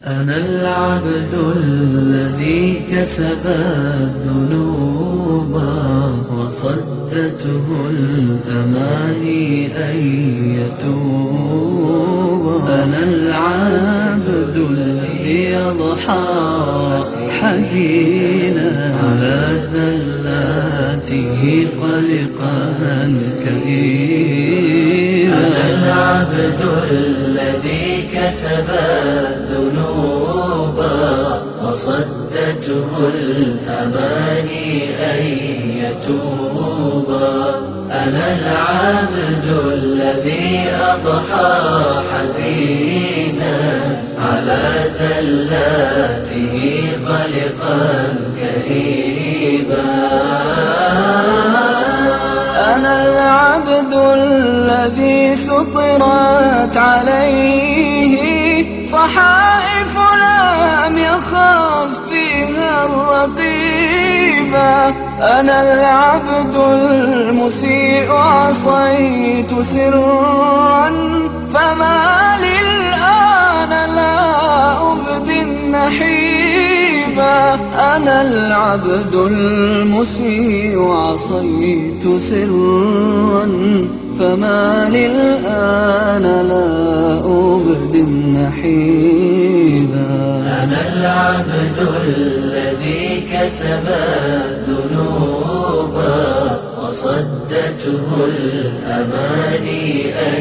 أنا العبد الذي كسب الذنوب وصدته الأماني أن يتوب. أنا العبد الذي يضحى حزينا على زلاته قلقا كئيبا. أنا العبد الذي كسب الذنوب وصدته الأماني أن يتوب. أنا العبد الذي أضحى حزينا على زلاته قلقا كئيبا. أنا العبد الذي سطرت عليه صحائف لم يخف فيها الرقيبة. أنا العبد المسيء عصيت سرا فما للآن لا أبدي النحيبة. أنا العبد المسيء عصيت سرا فما للآن لا أبدي النحيبا. أنا العبد الذي كسب الذنوب وصدته الأماني أن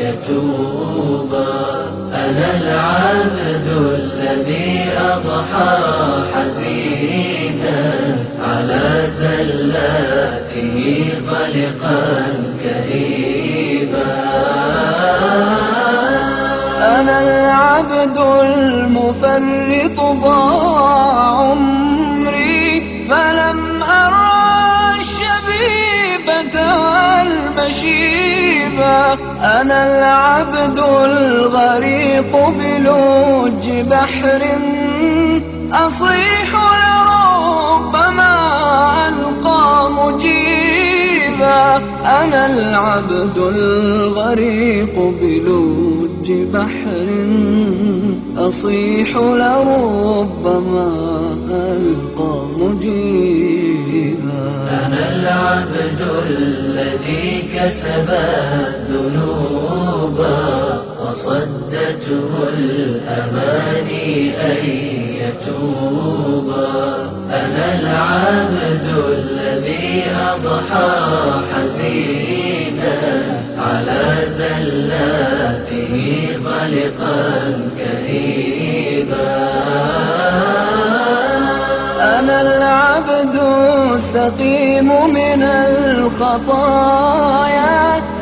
يتوب. أنا العبد الذي أضحى حزينا على زلاته قلقا كئيبا. أنا العبد المفرط ضاع عمري فلم أرى الشبيبة والمشيبة. أنا العبد الغريق بلوج بحر أصيح لربما ألقى مجيبا. أنا العبد الغريق بلوج بحر أصيح لربما ألقى مجيبا. أنا العبد الذي كسب الذنوب وصدته الأماني أن يتوب. أنا العبد الذي أضحى حزينا على زلاته قلقا كئيبا. أنا العبد السقيم من الخطايا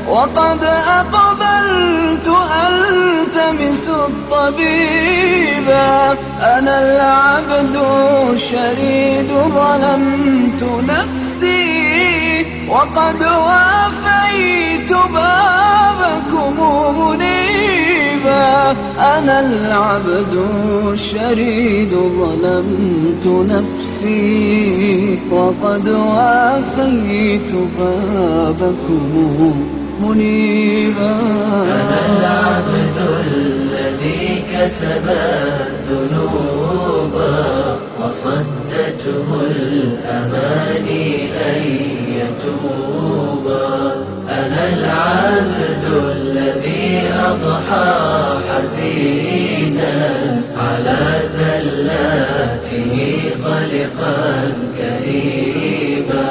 وقد أقبلت ألتمس الطبيبا. أنا العبد الشريد ظلمت نفسي وقد وافيت بابكم منيبا. أنا العبد الشريد ظلمت نفسي وقد وافيت بابكم منيبا. أنا العبد الذي كسب الذنوب وصدته الأماني أن يتوب. أنا العبد الذي أضحى حزينا على زلاته قلقا كئيبا.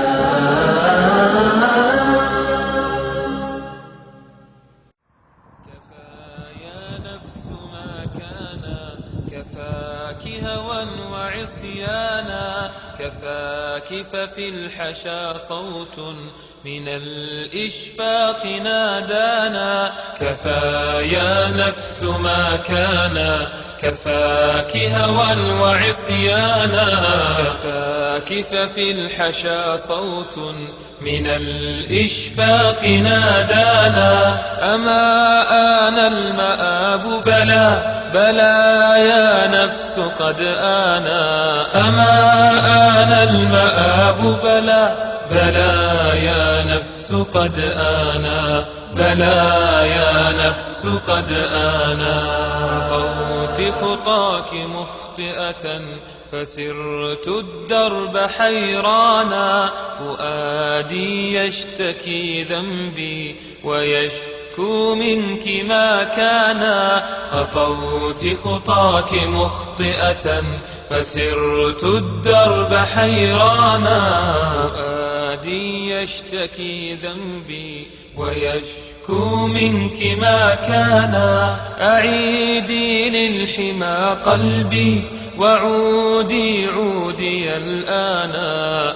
كفاك هوى وعصيانا كفاك ففي الحشا صوت من الإشفاق نادانا. كفى يا نفس ما كان كفاك هوى وعصيانا كفاك ففي الحشا صوت من الإشفاق نادانا. أما آن المآب بلى بلى يا نفس قد آنا. أما آن المآب بلى بلى يا نفس قد آنا. بلى يا نفس قد آنا. طوق خطاك مخطئة فسرت الدرب حيرانا فؤادي يشتكي ذنبي ويشكو منك ما كان خطوت خطاك مخطئة فسرت الدرب حيرانا فؤادي يشتكي ذنبي ويشكو منك ما كان أعيدي للحمى قلبي وعودي عودي الآن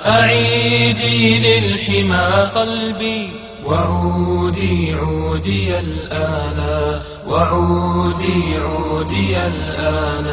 أعيدي للحمى قلبي وعودي عودي الآن وعودي عودي الآن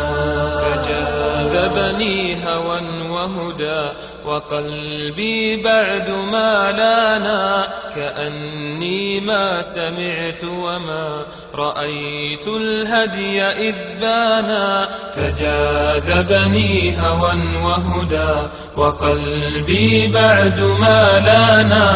تجاذبني هوى وهدى وقلبي بعد ما لانا كأني ما سمعت وما رأيت الهدي إذ بانا تجاذبني هوى وهدى وقلبي بعد ما لانا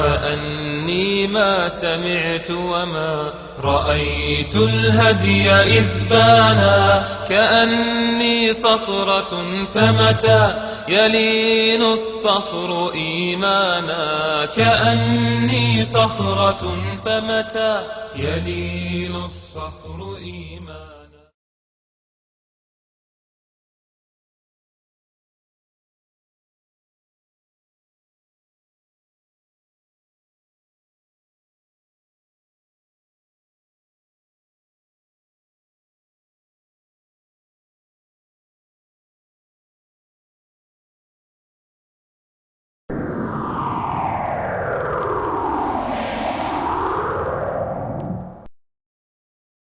كأني ما سمعت وما رأيت الهدي إذ بانا كأني صخرة فمتى يلين الصخر إيمانا كأني صخرة فمتى يلين الصخر إيمانا